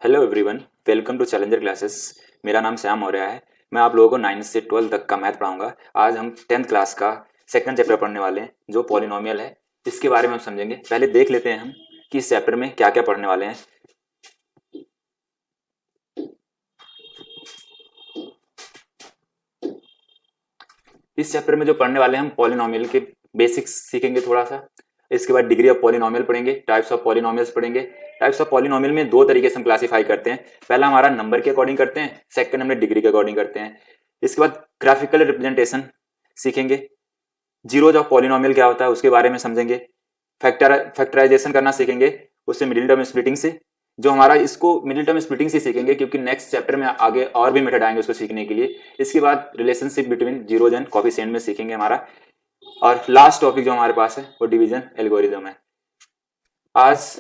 Hello everyone, welcome to challenger classes. मेरा नाम श्याम मौर्य है। मैं आप लोगों को 9 से 12 तक का मैथ पढ़ाऊंगा। आज हम 10th क्लास का सेकंड चैप्टर पढ़ने वाले हैं जो पॉलिनोमियल है। इसके बारे में हम समझेंगे। पहले देख लेते हैं हम कि इस चैप्टर में क्या क्या पढ़ने वाले हैं। इस चैप्टर में जो पढ़ने वाले हैं हम पॉलिनोमियल के बेसिक्स सीखेंगे थोड़ा सा। इसके बाद डिग्री ऑफ पॉलिनोमियल पढ़ेंगे, टाइप्स ऑफ पॉलिनोमियल्स पढ़ेंगे। टाइप्स ऑफ पॉलिनोमियल में दो तरीके से हम क्लासीफाई करते हैं। पहला हमारा नंबर के अकॉर्डिंग करते हैं, सेकंड हमने डिग्री के अकॉर्डिंग करते हैं। इसके बाद ग्राफिकल रिप्रेजेंटेशन सीखेंगे। जीरोज ऑफ पॉलिनोमियल क्या होता है उसके बारे में समझेंगे। फैक्टराइजेशन करना सीखेंगे, उससे मिडिल टर्म स्प्लिटिंग से। जो हमारा इसको मिडिल टर्म स्प्लिटिंग से सीखेंगे क्योंकि नेक्स्ट चैप्टर में आगे और भी मेथड आएंगे उसको सीखने के लिए। इसके बाद relationship between zeros and coefficient में सीखेंगे हमारा। और लास्ट टॉपिक जो हमारे पास है वो डिवीजन एल्गोरिदम है। आज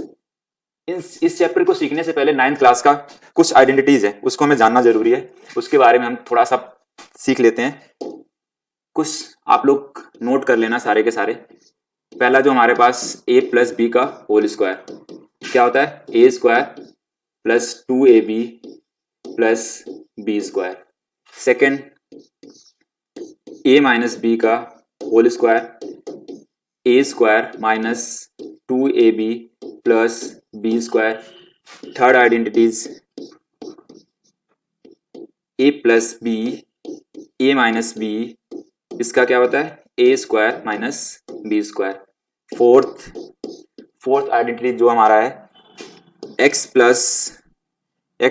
इस चैप्टर को सीखने से पहले 9th क्लास का कुछ आइडेंटिटीज है उसको हमें जानना जरूरी है। उसके बारे में हम थोड़ा सा सीख लेते हैं। कुछ आप लोग नोट कर लेना सारे के सारे। पहला जो हमारे पास a प्लस बी का होल स्क्वायर क्या होता है, a square plus 2ab plus b square. Second a minus b का whole square, a square minus 2ab plus b square. Third identities a plus b, a minus b, इसका क्या होता है a square minus b square. Fourth identity जो हमारा है x plus a,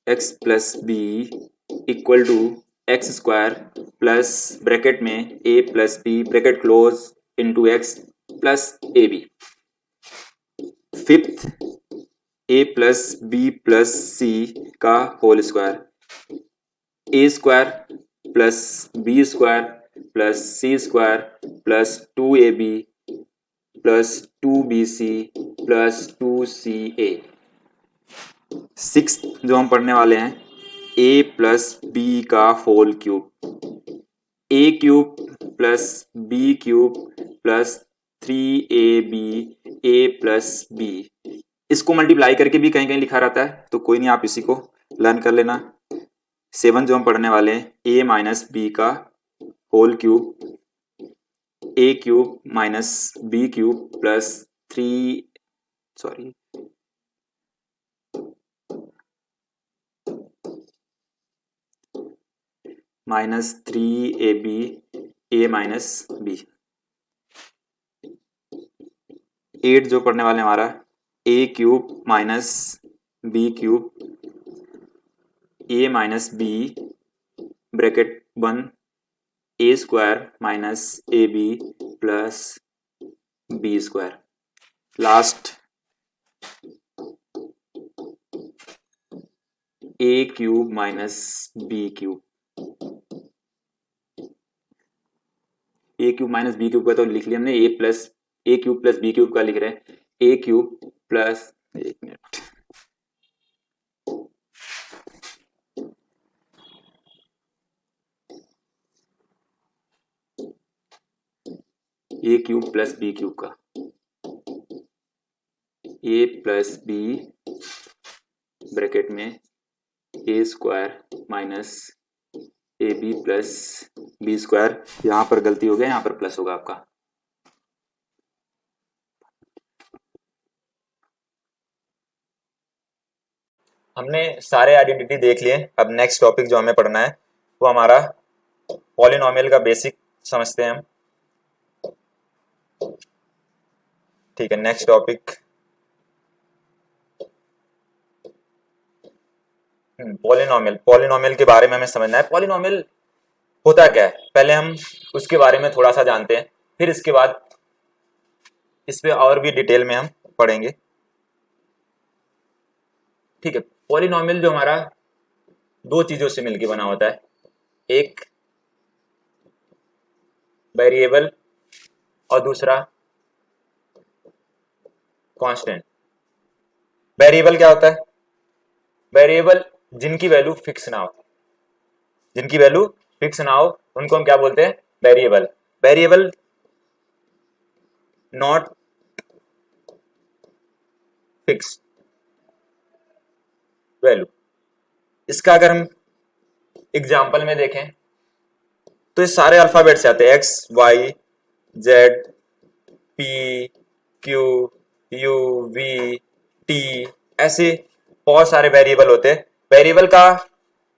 x plus b equal to x square plus bracket में ए plus b bracket close into x plus a b. Fifth a plus b plus c का whole square, a square plus b square plus c square plus 2ab plus 2bc plus 2ca। Sixth जो हम पढ़ने वाले हैं a plus b का whole cube, a cube plus b cube plus 3ab a plus b. इसको multiply करके भी कहीं कहीं लिखा रहता है तो कोई नहीं, आप इसी को लर्न कर लेना। 7 जो हम पढ़ने वाले हैं a माइनस बी का whole cube, a cube minus b cube plus 3ab a minus b. 8 जो पढ़ने वाले हमारा a cube minus b cube, a minus b bracket 1 a square minus a b plus b square. Last a cube minus b cube, a cube minus b cube का तो लिख लिया हमने, a cube plus b cube का लिख रहे हैं a cube plus, एक minute, a cube plus b cube का, ए प्लस बी ब्रैकेट में a square minus a b plus b square. यहां पर गलती हो गई, यहां पर प्लस होगा आपका। हमने सारे आइडेंटिटी देख लिए। अब नेक्स्ट टॉपिक जो हमें पढ़ना है वो हमारा पॉलिनोमियल का बेसिक समझते हैं हम। ठीक है, नेक्स्ट टॉपिक पॉलिनोमियल के बारे में हमें समझना है। पॉलिनोमियल होता क्या है पहले हम उसके बारे में थोड़ा सा जानते हैं, फिर इसके बाद इस पे और भी डिटेल में हम पढ़ेंगे। ठीक है, पॉलिनोमियल जो हमारा दो चीजों से मिलकर बना होता है, एक वेरिएबल और दूसरा कांस्टेंट। वेरिएबल क्या होता है, वेरिएबल जिनकी वैल्यू फिक्स ना हो, उनको हम क्या बोलते हैं, variable, variable not fix value. इसका अगर हम एग्जाम्पल में देखें तो ये सारे अल्फाबेट से आते हैं, X Y Z P Q U V T, ऐसे बहुत सारे वेरिएबल होते हैं। वेरिएबल का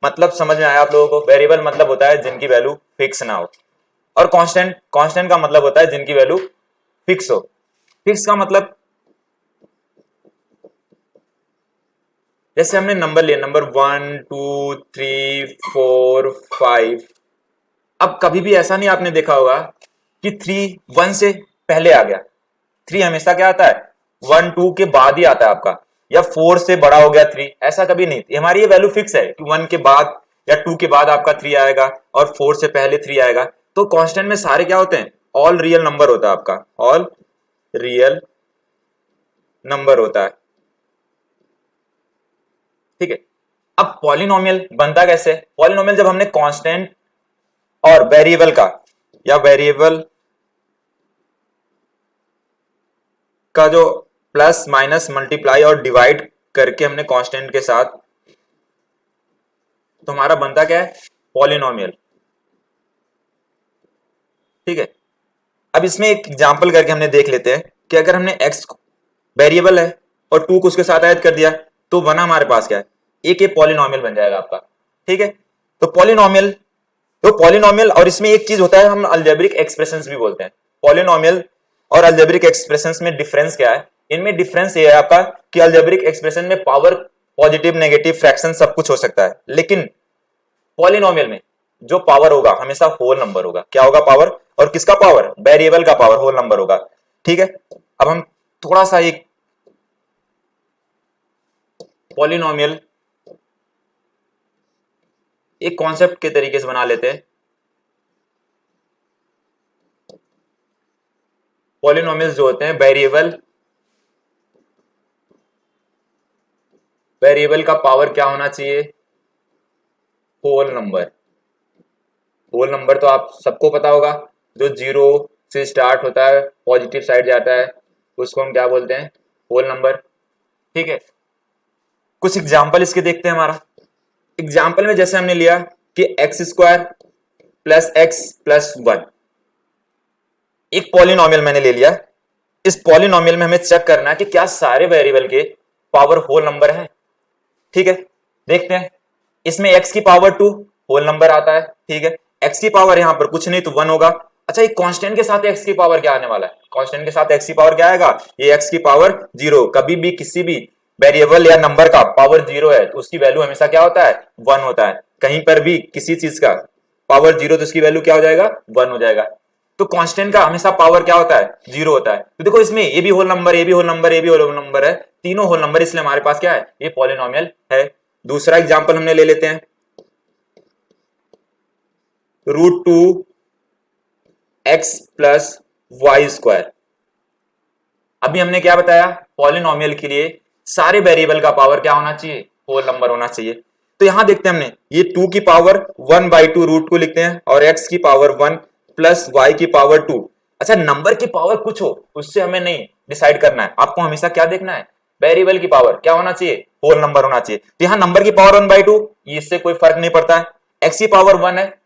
मतलब समझ में आया आप लोगों को? वेरिएबल मतलब होता है जिनकी वैल्यू फिक्स ना हो, और कांस्टेंट, कांस्टेंट का मतलब होता है जिनकी वैल्यू फिक्स हो। फिक्स का मतलब जैसे हमने नंबर लिया, नंबर 1 2 3 4 5, अब कभी भी ऐसा नहीं आपने देखा होगा कि 3 1 से पहले आ गया। 3 हमेशा क्या आता है, 1 2 के बाद ही आता है आपका, या 4 से बड़ा हो गया 3, ऐसा कभी नहीं। हमारी ये वैल्यू फिक्स है कि 1 के बाद या 2 के बाद आपका 3 आएगा और 4 से पहले 3 आएगा। तो कांस्टेंट में सारे क्या होते हैं, ऑल रियल नंबर होता है आपका, ऑल रियल नंबर होता है, ठीक है। अब पॉलिनोमियल बनता कैसे? पॉलिनोमियल जब हमने कांस्टेंट और वेरिएबल का, या वेरिएबल का जो प्लस माइनस मल्टीप्लाई और डिवाइड करके हमने कांस्टेंट के साथ, तो हमारा बनता क्या है, पॉलिनोमियल, ठीक है। अब इसमें एक एग्जांपल करके हमने देख लेते हैं कि अगर हमने x वेरिएबल है और 2 को उसके साथ ऐड कर दिया तो बना हमारे पास क्या है, एक ये पॉलिनोमियल बन जाएगा आपका, ठीक है। तो पॉलिनोमियल, तो पॉलिनोमियल, और इसमें एक चीज होता है हम अलजेब्रिक एक्सप्रेशंस भी बोलते हैं। पॉलिनोमियल और अलजेब्रिक एक्सप्रेशंस में डिफरेंस क्या है? इनमें डिफरेंस ये है आपका कि अलजेब्रिक एक्सप्रेशन में पावर पॉजिटिव नेगेटिव फ्रैक्शन सब कुछ हो सकता है, लेकिन पॉलिनोमियल में जो पावर होगा हमेशा होल नंबर होगा। क्या होगा पावर? और किसका पावर? वेरिएबल का पावर, होल नंबर होगा, ठीक है। अब हम थोड़ा सा एक पॉलिनोमियल एक कॉन्सेप्ट के तरीके से बना लेते हैं। पॉलिनोमियल्स जो होते हैं, वेरिएबल, वेरिएबल का पावर क्या होना चाहिए, होल नंबर। होल नंबर तो आप सबको पता होगा, जो 0 से स्टार्ट होता है पॉजिटिव साइड जाता है उसको हम क्या बोलते हैं, होल नंबर, ठीक है। कुछ एग्जाम्पल इसके देखते हैं हमारा। एग्जाम्पल में जैसे हमने लिया कि x square plus x plus 1, एक पॉलिनोमियल मैंने ले लिया। इस पॉलिनोमियल में हमें चेक करना है कि क्या सारे वेरिएबल के पावर होल नंबर है, ठीक है। देखते हैं, इसमें x की पावर 2 होल नंबर आता है, ठीक है। x की पावर यहां पर कुछ नहीं तो 1 होगा। अच्छा, ये कांस्टेंट के साथ x की पावर क्या आने वाला है? कांस्टेंट के साथ x की पावर क्या आएगा, ये x की पावर 0। कभी भी किसी भी वेरिएबल या नंबर का पावर 0 है तो उसकी वैल्यू हमेशा क्या होता है, 1 होता है। कहीं पर भी किसी चीज का पावर 0 तो उसकी वैल्यू क्या हो जाएगा, 1 हो जाएगा। तो कांस्टेंट का हमेशा पावर क्या होता है, 0 होता है। तो देखो इसमें ये भी होल नंबर, ये भी होल नंबर, ये भी होल नंबर है, तीनों होल नंबर, इसलिए हमारे पास क्या है, ये पॉलिनोमियल है। दूसरा एग्जांपल हमने ले लेते हैं, √2 x प्लस वाई स्क्वायर। अभी हमने क्या बताया, पॉलिनोमियल के लिए सारे वेरिएबल का पावर क्या होना चाहिए, होल नंबर होना चाहिए। तो यहां देखते हैं हमने ये 2 की पावर 1/2 रूट को लिखते हैं, और x की पावर 1 प्लस y की पावर 2। अच्छा, नंबर की पावर कुछ हो उससे हमें नहीं डिसाइड करना है, आपको हमेशा क्या देखना है, वेरिएबल की पावर क्या होना चाहिए, होल नंबर होना चाहिए। तो यहां नंबर की पावर 1/2, इससे कोई फर्क नहीं पड़ता है। x की पावर 1 है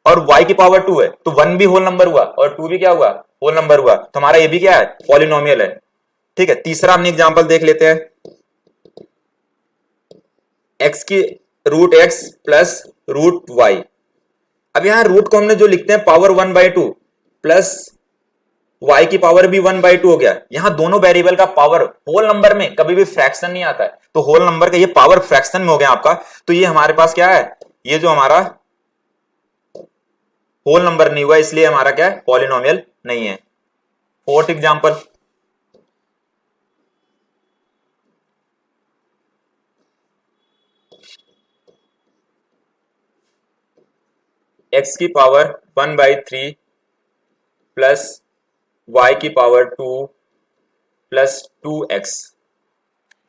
और y की पावर 2 है, तो 1 भी होल नंबर हुआ और 2 भी क्या हुआ, होल नंबर हुआ। तो हमारा ये भी क्या है, पॉलिनोमियल है, ठीक है। तीसरा हमने एग्जांपल देख लेते हैं, x की √x प्लस √y। अब यहां रूट को हमने जो लिखते हैं पावर 1/2 प्लस y की पावर भी 1/2 हो गया। यहां दोनों वेरिएबल का पावर होल नंबर में कभी भी फ्रैक्शन नहीं आता है, तो होल नंबर का ये पावर फ्रैक्शन में हो गया आपका। तो ये हमारे पास क्या है, ये जो हमारा होल नंबर नहीं हुआ, इसलिए हमारा क्या है, पॉलिनोमियल नहीं है। फोर्थ एग्जांपल, x की पावर 1/3 प्लस y की पावर 2 प्लस 2x।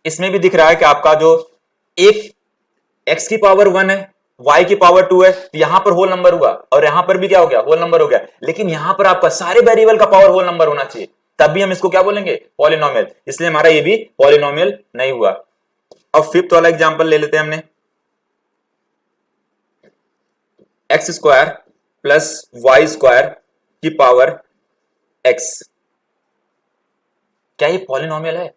इसमें भी दिख रहा है कि आपका जो एक x की पावर 1 है y की पावर 2 है तो यहां पर होल नंबर हुआ और यहां पर भी क्या हो गया, होल नंबर हो गया। लेकिन यहां पर आपका सारे वेरिएबल का पावर होल नंबर होना चाहिए, तब भी हम इसको क्या बोलेंगे, पॉलिनोमियल। इसलिए हमारा ये भी पॉलिनोमियल नहीं हुआ। अब फिफ्थ वाला एग्जांपल ले लेते हैं हमने, x square plus y square की पावर एक्स, क्या ये पॉलिनोमियल है?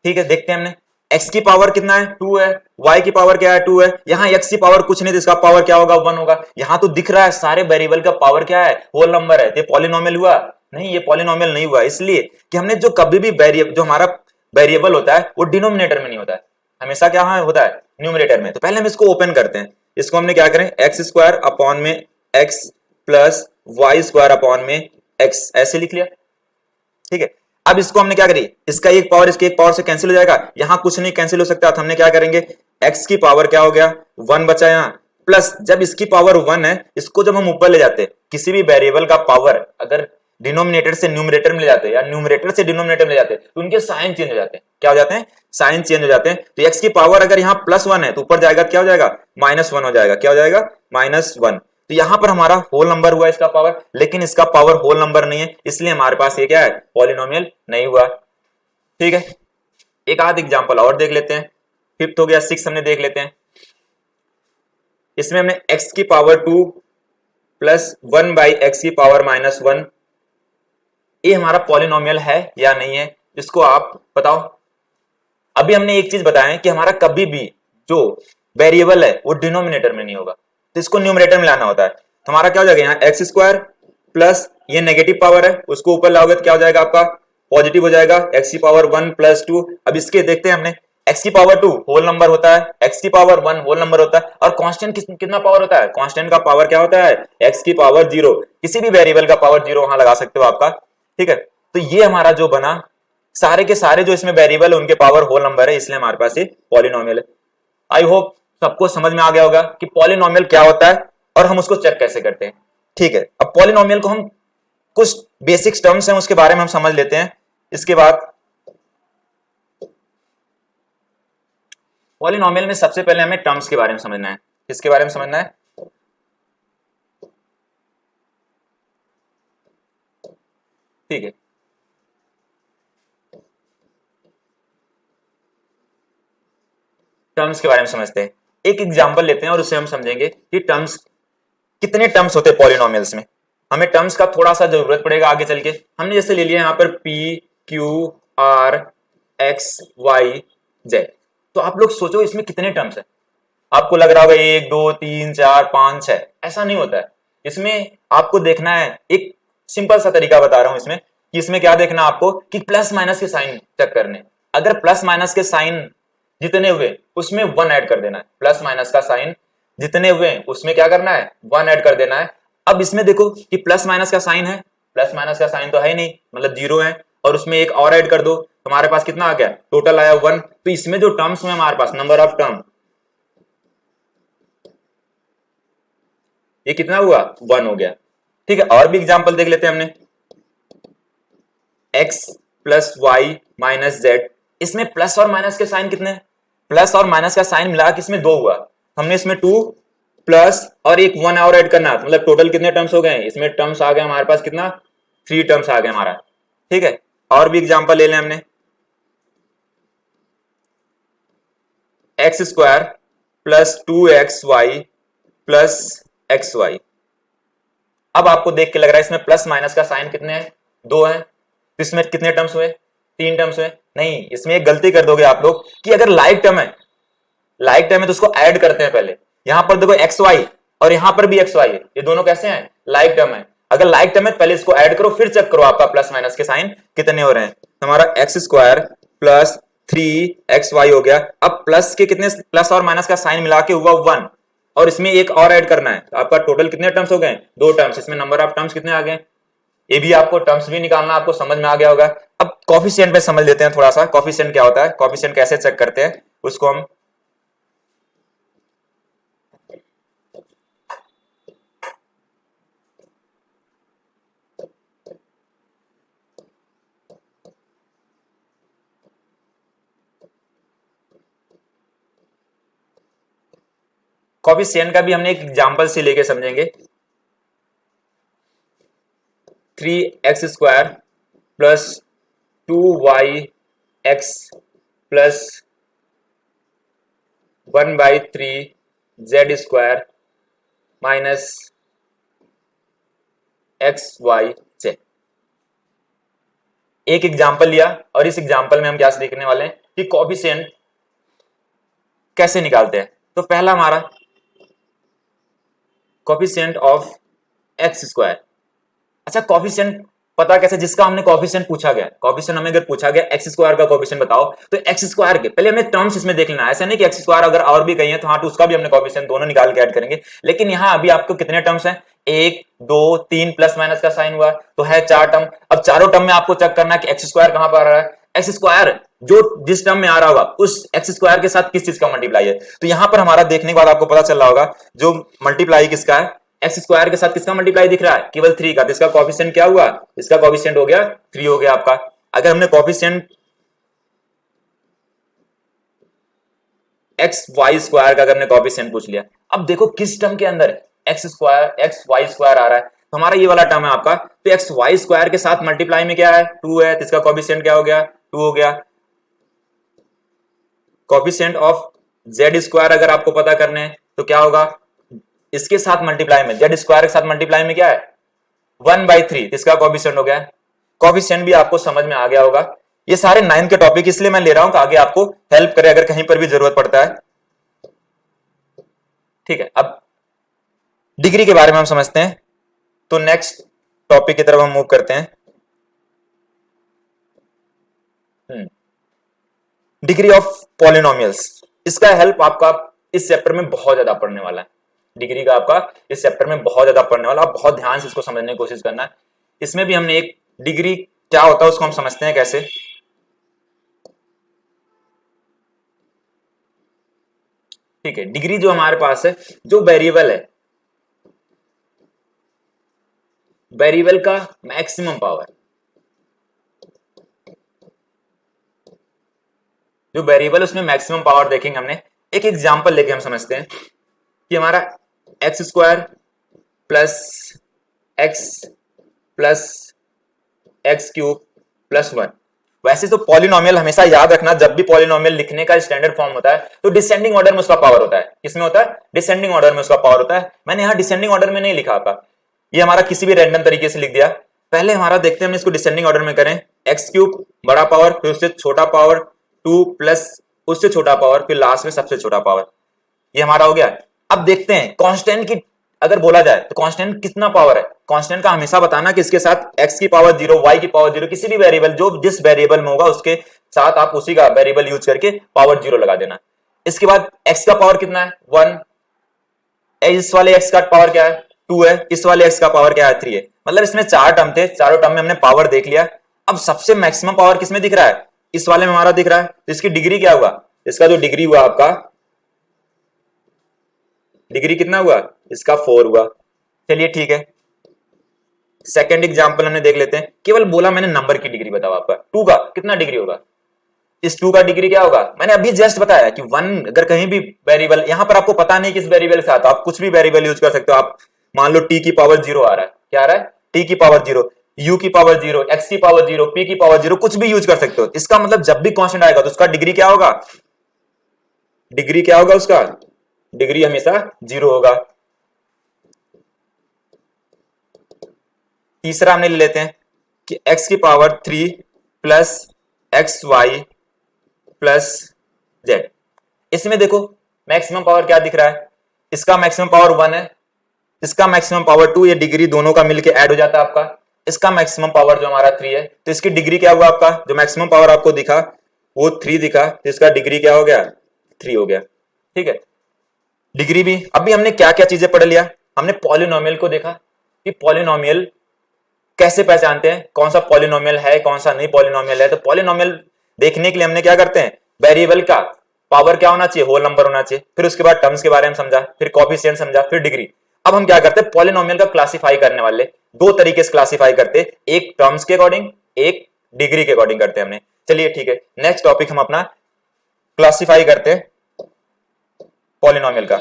ठीक है, देखते हैं हमने, x की पावर कितना है, 2 है, y की पावर क्या है, 2 है, यहां x की पावर कुछ नहीं तो इसका पावर क्या होगा, 1 होगा। यहां तो दिख रहा है सारे वेरिएबल का पावर क्या है, होल नंबर है, ये पॉलिनोमियल हुआ? नहीं, ये पॉलिनोमियल नहीं हुआ, इसलिए कि हमने जो कभी भी वेरिएबल, जो हमारा वेरिएबल होता है वो डिनोमिनेटर में नहीं होता है, हमेशा क्या होता है, न्यूमरेटर में। तो पहले हम इसको ओपन करते हैं, इसको हमने क्या करें, एक्स स्क्वायर अपॉन में x plus y square upon में एक्स, ऐसे लिख लिया। ठीक है, अब इसको हमने क्या करी, इसका एक पावर इसके एक पावर से कैंसिल हो जाएगा, यहां कुछ नहीं कैंसिल हो सकता, तो हमने क्या करेंगे, x की पावर क्या हो गया, 1 बचा यहां, प्लस जब इसकी पावर 1 है, इसको जब हम ऊपर ले जाते, किसी भी वेरिएबल का पावर अगर डिनोमिनेटर से न्यूमरेटर में ले जाते या न्यूमरेटर से डिनोमिनेटर में ले जाते तो उनके साइन चेंज हो जाते हैं, क्या हो जाते हैं, साइन चेंज हो जाते हैं। तो x की पावर अगर यहाँ +1 है तो ऊपर जाएगा क्या हो जाएगा, -1 हो जाएगा, क्या हो जाएगा, -1। तो यहां पर हमारा होल नंबर हुआ इसका पावर, लेकिन इसका पावर होल नंबर नहीं है, इसलिए हमारे पास ये क्या है, पॉलिनोमियल नहीं हुआ। ठीक है, एक आध एग्जांपल और देख लेते हैं, फिफ्थ हो गया, सिक्स हमने देख लेते हैं। इसमें हमने x की पावर 2 प्लस 1/x की पावर -1, ये हमारा पॉलिनोमियल है या नहीं है, इसको आप बताओ। अभी हमने एक चीज बताया है कि हमारा कभी भी जो वेरिएबल है वो डिनोमिनेटर में नहीं होगा, तो इसको न्यूमरेटर में लाना होता है। तो हमारा क्या हो जाएगा, यहाँ एक्स स्क्वायर प्लस ये नेगेटिव पावर है, उसको ऊपर लाओगे तो क्या हो जाएगा, आपका पॉजिटिव हो जाएगा, एक्स की पावर 1 + 2। अब इसके देखते हैं हमने, एक्स की पावर 2 होल नंबर होता है, एक्स की पावर 1 होल नंबर होता है, और कांस्टेंट कितना पावर होता है, कांस्टेंट का पावर क्या होता है, एक्स की पावर 0। किसी भी वेरिएबल का पावर 0 वहां लगा सकते हो आपका। ठीक है, तो ये हमारा जो बना, सारे के सारे जो इसमें वेरिएबल है उनके पावर होल नंबर है, इसलिए हमारे पास ये पॉलिनोमियल है। आई होप सबको समझ में आ गया होगा कि पॉलिनोमियल क्या होता है और हम उसको चेक कैसे करते हैं। ठीक है, अब पॉलिनोमियल को हम कुछ बेसिक्स टर्म्स हैं उसके बारे में हम समझ लेते हैं, इसके बाद पॉलिनोमियल में सबसे पहले हमें टर्म्स के बारे में समझना है। किसके बारे में समझना है, ठीक है, टर्म्स के बारे में समझते हैं। एक एग्जांपल लेते हैं और उससे हम समझेंगे कि टर्म्स, कितने टर्म्स होते हैं पॉलिनोमियल्स में। हमें टर्म्स का थोड़ा सा जरूरत पड़ेगा आगे चल के। हमने जैसे ले लिया यहाँ पर P Q R X Y Z, तो आप लोग सोचो इसमें कितने टर्म्स है। आपको लग रहा होगा 1 2 3 4 5 6, ऐसा नहीं होता है। इसमें आपको देखना है, एक सिंपल सा तरीका बता रहा हूं इसमें, कि इसमें क्या देखना आपको, कि प्लस माइनस के साइन चेक करने। अगर प्लस माइनस के साइन जितने हुए उसमें 1 ऐड कर देना है, प्लस माइनस का साइन जितने हुए उसमें क्या करना है, 1 ऐड कर देना है। अब इसमें देखो कि प्लस माइनस का साइन है, प्लस माइनस का साइन तो है ही नहीं, मतलब 0 है, और उसमें एक और ऐड कर दो, हमारे पास कितना आ गया, टोटल आया 1। तो इसमें जो टर्म्स में हमारे पास नंबर ऑफ टर्म, ये कितना हुआ, 1 हो गया। ठीक है, और भी एग्जांपल देख लेते हैं हमने, x plus y minus z, इसमें प्लस और माइनस के साइन कितने हैं, प्लस और माइनस का साइन मिला के इसमें 2 हुआ, हमने इसमें 2 प्लस और एक 1 और ऐड करना, मतलब टोटल कितने टर्म्स हो गए, इसमें टर्म्स आ गए हमारे पास कितना, 3 टर्म्स आ गए हमारा। ठीक है, और भी एग्जांपल ले लें हमने, x square plus 2xy plus xy। अब आपको देख के लग रहा है इसमें प्लस माइनस का साइन कितने हैं, 2 है, तो इसमें कितने टर्म्स हुए, 3 टर्म्स हुए। नहीं, इसमें एक गलती कर दोगे आप लोग कि अगर लाइक टर्म है, लाइक टर्म है तो उसको ऐड करते हैं पहले। यहां पर देखो एक्स वाई और यहां पर भी एक्स वाई है, ये दोनों कैसे हैं, लाइक टर्म है। अगर लाइक टर्म है पहले इसको ऐड करो, फिर चेक करो आपका प्लस माइनस के साइन कितने हो रहे हैं। हमारा एक्स स्क्वायर प्लस 3xy हो गया। अब प्लस के कितने, प्लस और माइनस का साइन मिला के हुआ 1, और इसमें एक और ऐड करना है, तो आपका टोटल कितने टर्म्स हो गए, 2 टर्म्स। इसमें नंबर ऑफ टर्म्स कितने आ गए, ये भी आपको टर्म्स भी निकालना, आपको समझ में आ गया होगा। अब कॉफिशिएंट पे समझ लेते हैं थोड़ा सा, कॉफिशिएंट क्या होता है, कॉफिशिएंट कैसे चेक करते हैं उसको हम। कोफिशिएंट का भी हमने एक एग्जांपल से लेके समझेंगे। 3x² plus 2yx plus 1/3z² minus xyz। एक एग्जांपल लिया और इस एग्जांपल में हम क्या सीखने वाले हैं कि कोफिशिएंट कैसे निकालते हैं। तो पहला हमारा कोफिशिएंट ऑफ x²। अच्छा, कोफिशिएंट पता कैसे, जिसका हमने कोफिशिएंट पूछा गया, कोफिशिएंट हमें अगर पूछा गया x² का कोफिशिएंट बताओ, तो x² के पहले हमें टर्म्स इसमें देख लेना है। ऐसा नहीं कि x² अगर और भी कहीं है तो हाँ, तो उसका भी हमने कोफिशिएंट दोनों निकाल के ऐड करेंगे। लेकिन यहाँ अभी आपको कितने टर्म्स हैं, 1 2 3 प्लस माइनस का साइन हुआ तो है 4 टर्म। अब चारों टर्म में आपको चेक करना है कि x² कहां पर आ रहा है। x² जो जिस टर्म में आ रहा होगा उस x² के साथ किस चीज का मल्टीप्लाई है। तो यहां पर हमारा देखने के बाद आपको पता चल रहा होगा जो मल्टीप्लाई किसका है, x² के साथ किसका मल्टीप्लाई दिख रहा है, केवल 3 का। तो इसका कोफिशिएंट क्या हुआ, इसका कोफिशिएंट हो गया 3 हो गया आपका। अगर हमने कोफिशिएंट xy² का अगर हमने कोफिशिएंट पूछ लिया, अब देखो किस टर्म के अंदर xy² आ रहा है, तो हमारा ये वाला टर्म है आपका। तो xy² के साथ मल्टीप्लाई में क्या है, 2 है, तो इसका कोफिशिएंट क्या हो गया, 2 हो गया। कोफिशिएंट ऑफ z² अगर आपको पता करने हैं तो क्या होगा, इसके साथ मल्टीप्लाई में z² के साथ मल्टीप्लाई में क्या है 1/3, इसका कोफिशिएंट हो गया। कोफिशिएंट भी आपको समझ में आ गया होगा। ये सारे 9 के टॉपिक इसलिए मैं ले रहा हूं कि आगे आपको हेल्प करे अगर कहीं पर भी जरूरत पड़ता है। ठीक है, अब डिग्री के बारे में हम समझते हैं, तो नेक्स्ट टॉपिक की तरफ हम मूव करते हैं। डिग्री ऑफ पॉलिनोमियल्स, इसका हेल्प आपका इस चैप्टर में बहुत ज्यादा पढ़ने वाला है। डिग्री का आपका इस चैप्टर में बहुत ज्यादा पढ़ने वाला, आप बहुत ध्यान से इसको समझने की कोशिश करना है। इसमें भी हमने एक डिग्री क्या होता है उसको हम समझते हैं कैसे। ठीक है, डिग्री जो हमारे पास है, जो वेरिएबल है, वेरिएबल का मैक्सिमम पावर, जो वेरिएबल उसमें मैक्सिमम पावर देखेंगे हमने। एक एग्जांपल लेके हम समझते हैं कि हमारा x² plus x plus x³ plus 1। वैसे तो पॉलिनोमियल हमेशा याद रखना, जब भी पॉलिनोमियल लिखने का स्टैंडर्ड फॉर्म होता है तो डिसेंडिंग ऑर्डर में उसका पावर होता है। किसमें होता है, डिसेंडिंग ऑर्डर में उसका पावर होता है। मैंने यहाँ डिसेंडिंग ऑर्डर में नहीं लिखा था, ये हमारा किसी भी रैंडम तरीके से लिख दिया। पहले हमारा देखते हैं हम इसको डिसेंडिंग ऑर्डर में करें, x³ बड़ा पावर, फिर उससे छोटा पावर 2 प्लस उससे छोटा पावर, फिर लास्ट में सबसे छोटा पावर, ये हमारा हो गया। अब देखते हैं कांस्टेंट की अगर बोला जाए तो कांस्टेंट कितना पावर है। कांस्टेंट का हमेशा बताना कि इसके साथ x की पावर 0, y की पावर 0, किसी भी वेरिएबल जो जिस वेरिएबल में होगा उसके साथ आप उसी का वेरिएबल यूज करके पावर 0 लगा देना। इसके बाद x का पावर कितना है 1, इस वाले x का पावर क्या है 2 है, इस वाले x का पावर क्या है 3 है। मतलब इसमें 4 टर्म थे, चारों टर्म में हमने पावर देख लिया। अब सबसे मैक्सिमम पावर किसमें दिख रहा है, इस वाले में हमारा दिख रहा है, तो इसकी डिग्री क्या हुआ, इसका जो डिग्री हुआ आपका, डिग्री कितना हुआ, इसका 4 हुआ। चलिए ठीक है, सेकंड एग्जांपल हमने देख लेते हैं। केवल बोला मैंने नंबर की डिग्री बताओ, आपका 2 का कितना डिग्री होगा, इस 2 का डिग्री क्या होगा। मैंने अभी जस्ट बताया कि 1 अगर कहीं भी वेरिएबल, यहां पर आपको पता नहीं किस वेरिएबल के साथ, आप कुछ भी वेरिएबल यूज कर सकते हो। आप मान लो t की पावर 0 आ रहा है, क्या आ रहा है, t की पावर 0, u की पावर 0, x की पावर 0, p की पावर 0, कुछ भी यूज कर सकते हो। इसका मतलब जब भी कांस्टेंट आएगा तो उसका डिग्री क्या होगा, डिग्री क्या होगा, उसका डिग्री हमेशा 0 होगा। तीसरा हमने ले लेते हैं कि x की power 3 plus xy plus z। इसमें देखो मैक्सिमम पावर क्या दिख रहा है, इसका मैक्सिमम पावर 1 है, इसका मैक्सिमम पावर 2, ये डिग्री दोनों का मिलके ऐड हो जाता है आपका। इसका मैक्सिमम पावर जो हमारा 3 है, तो इसकी डिग्री क्या हुआ, आपका जो मैक्सिमम पावर आपको दिखा वो 3 दिखा, तो इसका डिग्री क्या हो गया 3 हो गया। ठीक है, डिग्री भी। अभी हमने क्या क्या चीजें पढ़ लिया, हमने पॉलिनोमियल को देखा कि पॉलिनोमियल कैसे पहचानते हैं, कौन सा पॉलिनोमियल है कौन सा नहीं पॉलिनोमियल है। तो पॉलिनोमियल देखने के लिए हमने क्या करते हैं, वेरिएबल का पावर क्या होना चाहिए, होल नंबर होना चाहिए। फिर उसके बाद टर्म्स के बारे में समझा, फिर कोएफिशिएंट समझा, फिर डिग्री। अब हम क्या करते हैं, पॉलिनोमियल का क्लासिफाई करने वाले 2 तरीके से क्लासिफाई करते हैं, एक टर्म्स के अकॉर्डिंग, एक डिग्री के अकॉर्डिंग करते हैं हमने। चलिए ठीक है, नेक्स्ट टॉपिक हम अपना क्लासिफाई करते हैं पॉलिनोमियल का।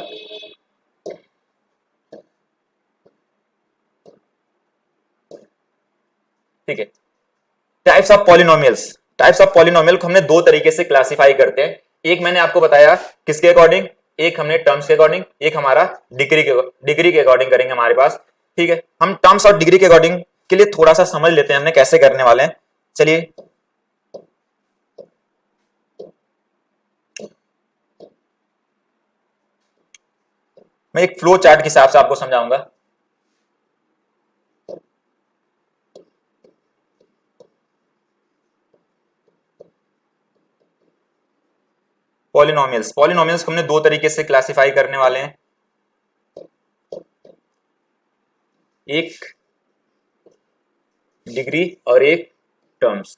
ठीक है। Types of polynomials, types of polynomial को हमने दो तरीके से क्लासिफाई करते हैं। एक मैंने आपको बताया किसके अकॉर्डिंग, एक हमने टर्म्स के अकॉर्डिंग, एक हमारा डिग्री के अकॉर्डिंग करेंगे हमारे पास। ठीक है, हम टर्म्स और डिग्री के अकॉर्डिंग के लिए थोड़ा सा समझ लेते हैं हमने कैसे करने वाले हैं। चलिए, मैं एक फ्लो चार्ट के हिसाब से आपको समझाऊंगा। पॉलिनोमियल्स, पॉलिनोमियल्स को हमने दो तरीके से क्लासिफाई करने वाले हैं, एक डिग्री और एक टर्म्स।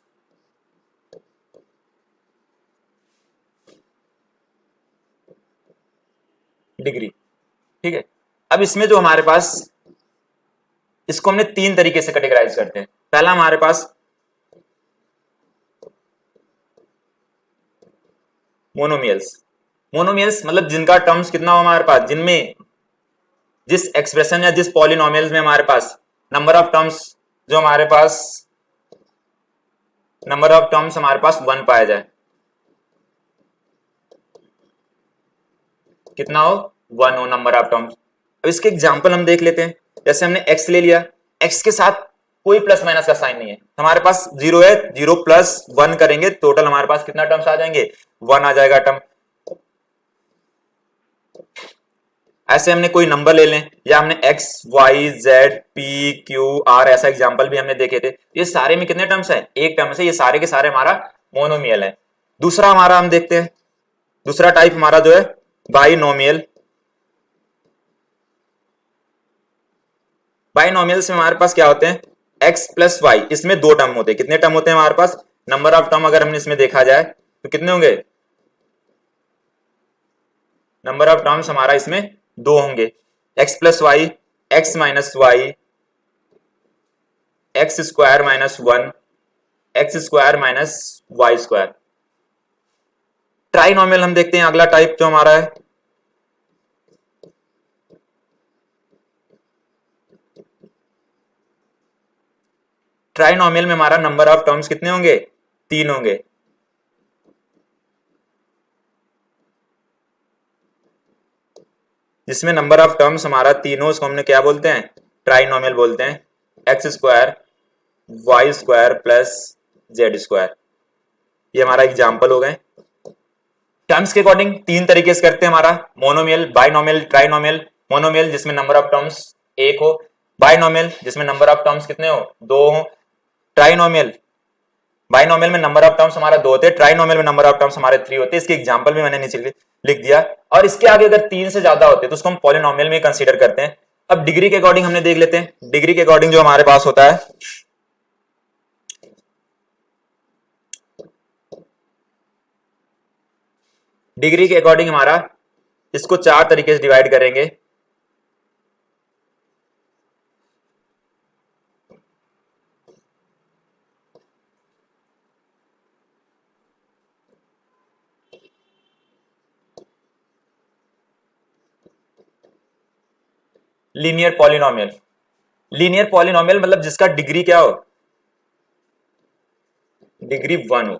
डिग्री, ठीक है। अब इसमें जो हमारे पास, इसको हमने तीन तरीके से कैटेगराइज करते हैं। पहला हमारे पास मोनोमियल्स, मोनोमियल्स मतलब जिनका टर्म्स कितना हो हमारे पास, जिनमें जिस एक्सप्रेशन या जिस पॉलिनोमियल्स में हमारे पास नंबर ऑफ टर्म्स, जो हमारे पास नंबर ऑफ टर्म्स हमारे पास 1 पाया जाए, कितना हो, 1 हो नंबर ऑफ टर्म्स। अब इसके एग्जांपल हम देख लेते हैं। जैसे हमने x ले लिया, x के साथ कोई प्लस माइनस का साइन नहीं है, हमारे पास 0 है, 0 प्लस 1 करेंगे टोटल हमारे पास कितना टर्म्स आ जाएंगे, 1 आ जाएगा टर्म। ऐसे हमने कोई नंबर ले लें, या हमने x y z p q r ऐसा एग्जांपल भी हमने देखे थे। ये सारे में कितने टर्म्स हैं, एक टर्म है, ये सारे के सारे हमारा मोनोमियल है। दूसरा हमारा हम देखते हैं, दूसरा टाइप हमारा जो है बाइनोमियल। बाइनोमियल्स में हमारे पास क्या होते हैं, x प्लस वाई, इसमें दो टर्म होते हैं। कितने टर्म होते हैं हमारे पास, नंबर ऑफ टर्म अगर हमने इसमें देखा जाए तो कितने होंगे, नंबर ऑफ टर्म्स हमारा इसमें दो होंगे, x plus y, x minus y, x square minus 1, x square minus y square. Trinomial हम देखते हैं अगला टाइप जो हमारा है, ट्राइनोमियल में हमारा नंबर ऑफ टर्म्स कितने होंगे, 3 होंगे। जिसमें नंबर ऑफ टर्म्स हमारा 3 हो, उसको हमने क्या बोलते हैं, ट्राइनोमियल बोलते हैं। X square y square plus z square, ये हमारा एग्जाम्पल हो गए। टर्म्स के अकॉर्डिंग तीन तरीके से करते हैं हमारा, मोनोमियल, बाइनोमियल, ट्राइनोमियल। मोनोमियल जिसमें नंबर ऑफ टर्म्स 1 हो, बाइनोमियल जिसमें नंबर ऑफ टर्म्स कितने हो, 2 हो, ट्राइनोमियल, बाइनोमियल में नंबर ऑफ टर्म्स हमारा 2 होते हैं, ट्राइनोमियल में नंबर ऑफ टर्म्स हमारे 3 होते हैं। इसके एग्जांपल भी मैंने नीचे लिख दिया। और इसके आगे अगर 3 से ज्यादा होते हैं तो उसको हम पॉलिनोमियल में कंसीडर करते हैं। अब डिग्री के अकॉर्डिंग हमने देख लेते हैं, डिग्री के अकॉर्डिंग जो हमारे पास होता है, डिग्री के अकॉर्डिंग हमारा इसको 4 तरीके से डिवाइड करेंगे। लीनियर पॉलिनोमियल, लीनियर पॉलिनोमियल मतलब जिसका डिग्री क्या हो, डिग्री 1 हो।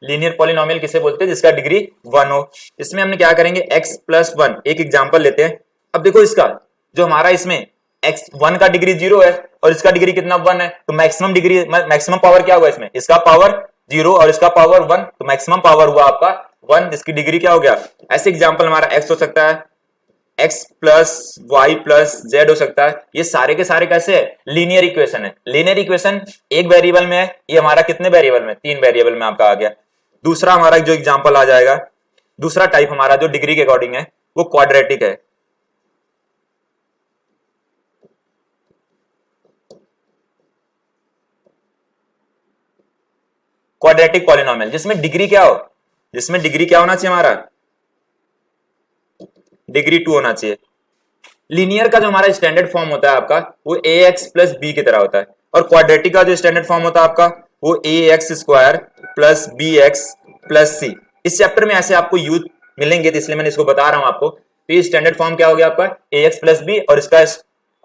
लीनियर पॉलिनोमियल किसे बोलते हैं, जिसका डिग्री 1 हो। इसमें हमने क्या करेंगे, x प्लस 1, एक एग्जांपल लेते हैं। अब देखो इसका जो हमारा इसमें x 1 का डिग्री 0 है और इसका डिग्री कितना 1 है, तो मैक्सिमम डिग्री, मैक्सिमम पावर क्या होगा इसमें, इसका पावर 0 और इसका पावर 1, तो मैक्सिमम पावर हुआ आपका 1, इसकी डिग्री क्या हो गया। ऐसे एग्जाम्पल हमारा x हो सकता है, x plus y plus z हो सकता है। ये सारे के सारे कैसे है, लीनियर इक्वेशन है। लीनियर इक्वेशन एक वेरिएबल में है, ये हमारा कितने वेरिएबल में, 3 वेरिएबल में आपका आ गया। दूसरा हमारा जो एग्जांपल आ जाएगा, दूसरा टाइप हमारा जो डिग्री के अकॉर्डिंग है वो क्वाड्रेटिक है। क्वाड्रेटिक पॉलिनोमियल जिसमें डिग्री क्या हो, जिसमें डिग्री क्या होना चाहिए हमारा, डिग्री 2 होना चाहिए। लीनियर का जो हमारा स्टैंडर्ड फॉर्म होता है आपका वो ए एक्स प्लस बी की तरह होता है, और क्वाड्रेटिक का जो स्टैंडर्ड फॉर्म होता है आपका वो a x square plus b x plus c. इस चैप्टर में ऐसे आपको यूज मिलेंगे तो इसलिए मैंने इसको बता रहा हूं आपको। तो ये स्टैंडर्ड फॉर्म क्या हो गया आपका, ए एक्स प्लस बी, और इसका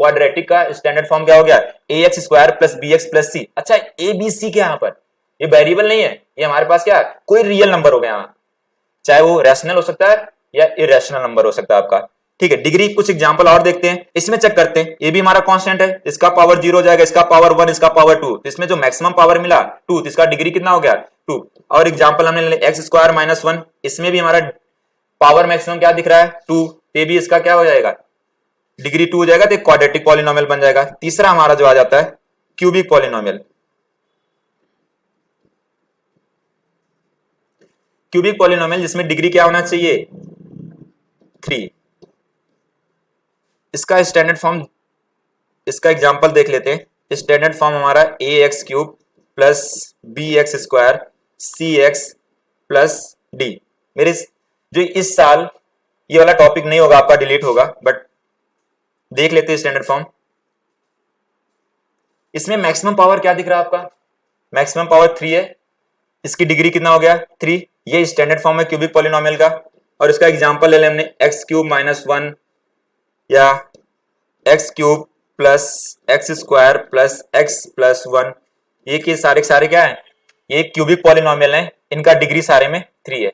क्वाड्रेटिक का स्टैंडर्ड फॉर्म क्या हो गया, a x square plus b x plus c. अच्छा ए बी सी क्या, यहाँ पर ये वेरिएबल नहीं है, ये हमारे पास क्या कोई रियल नंबर हो गया यहाँ, चाहे वो रैशनल हो सकता है या इरेशनल नंबर हो सकता है आपका। ठीक है, डिग्री कुछ एग्जांपल और देखते हैं, इसमें चेक करते हैं। ये भी हमारा कांस्टेंट है, इसका पावर 0 हो जाएगा, इसका पावर 1, इसका पावर 2, तो इसमें जो मैक्सिमम पावर मिला 2, तो इसका डिग्री कितना हो गया 2। और एग्जांपल हमने एक्स स्क्वायर माइनस 1, इसमें भी हमारा पावर मैक्सिमम क्या दिख रहा है 2, ये भी इसका क्या हो जाएगा डिग्री 2 हो जाएगा, तो क्वाड्रेटिक पॉलिनोमियल बन जाएगा। तीसरा हमारा जो आ जाता है क्यूबिक पॉलिनोमियल। क्यूबिक पॉलिनोमियल जिसमें डिग्री क्या होना चाहिए 3। इसका स्टैंडर्ड फॉर्म, इसका एग्जांपल देख लेते हैं। स्टैंडर्ड फॉर्म हमारा a x cube plus b x square c x plus d. मेरे जो इस साल ये वाला टॉपिक नहीं होगा आपका, डिलीट होगा, बट देख लेते हैं स्टैंडर्ड फॉर्म। इसमें मैक्सिमम पावर क्या दिख रहा है आपका, मैक्सिमम पावर 3 है, इसकी डिग्री कितना हो गया 3। ये स्टैंडर्ड फॉर्म है क्यूबिक पॉलिनोमियल का। और इसका एग्जांपल ले लें हमने एक्स क्यूब माइनस 1 या x cube plus x square plus x plus 1। ये के सारे क्या है, ये क्यूबिक पॉलिनोमियल है, इनका डिग्री सारे में 3 है।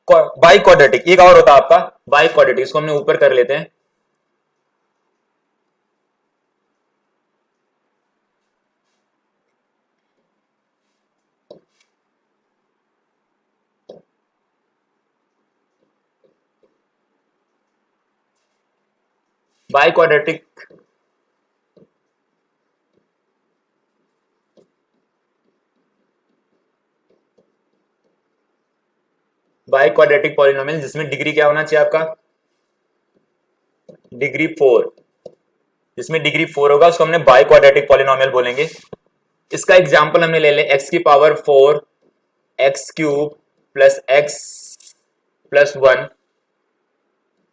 बाई क्वाड्रेटिक एक और होता है आपका बाई क्वाड्रेटिक, इसको हमने ऊपर कर लेते हैं। बाई क्वाड्रेटिक पॉलिनोमियल जिसमें डिग्री क्या होना चाहिए आपका डिग्री 4, जिसमें डिग्री 4 होगा उसको हमने बाई क्वाड्रेटिक पॉलिनोमियल बोलेंगे। इसका एग्जांपल हमने ले लें एक्स की power 4 x cube plus x plus 1,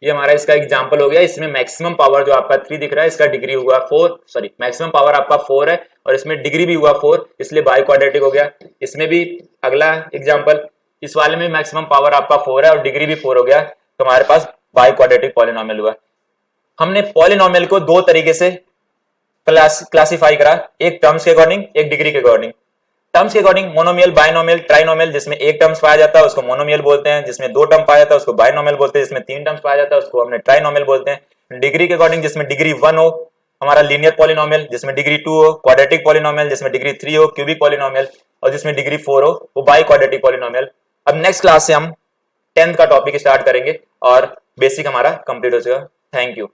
ये हमारा इसका एग्जांपल हो गया। इसमें मैक्सिमम पावर जो आपका 3 दिख रहा है, इसका डिग्री हुआ 4, सॉरी मैक्सिमम पावर आपका 4 है और इसमें डिग्री भी हुआ 4, इसलिए बाई क्वाड्रेटिक हो गया। इसमें भी अगला एग्जांपल, इस वाले में मैक्सिमम पावर आपका 4 है और डिग्री भी 4 हो गया, तो हमारे पास बाई क्वाड्रेटिक पॉलिनोमियल हुआ। हमने पॉलिनोमियल को दो तरीके से क्लासिफाई करा, एक टर्म्स के अकॉर्डिंग, एक डिग्री के अकॉर्डिंग। टर्म्स के अकॉर्डिंग मोनोमियल, बाइनोमियल, ट्राइनोमियल, जिसमें एक टर्म्स पाया जाता है उसको मोनोमियल बोलते हैं, जिसमें दो टर्म पाया जाता है उसको बाइनोमियल बोलते हैं, जिसमें तीन टर्म्स पाया जाता है उसको हमने ट्राइनोमियल बोलते हैं। डिग्री के अकॉर्डिंग जिसमें डिग्री 1 हो हमारा लीनियर पॉलिनोमियल, जिसमें डिग्री 2 हो क्वाड्रेटिक पॉलिनोमियल, जिसमें डिग्री 3 हो क्यूबिक पॉलिनोमियल, और जिसमें डिग्री 4 हो वो बाई क्वाड्रेटिक पॉलिनोमियल। अब नेक्स्ट क्लास से हम 10th का टॉपिक स्टार्ट करेंगे और बेसिक हमारा कंप्लीट हो जाएगा। Thank you.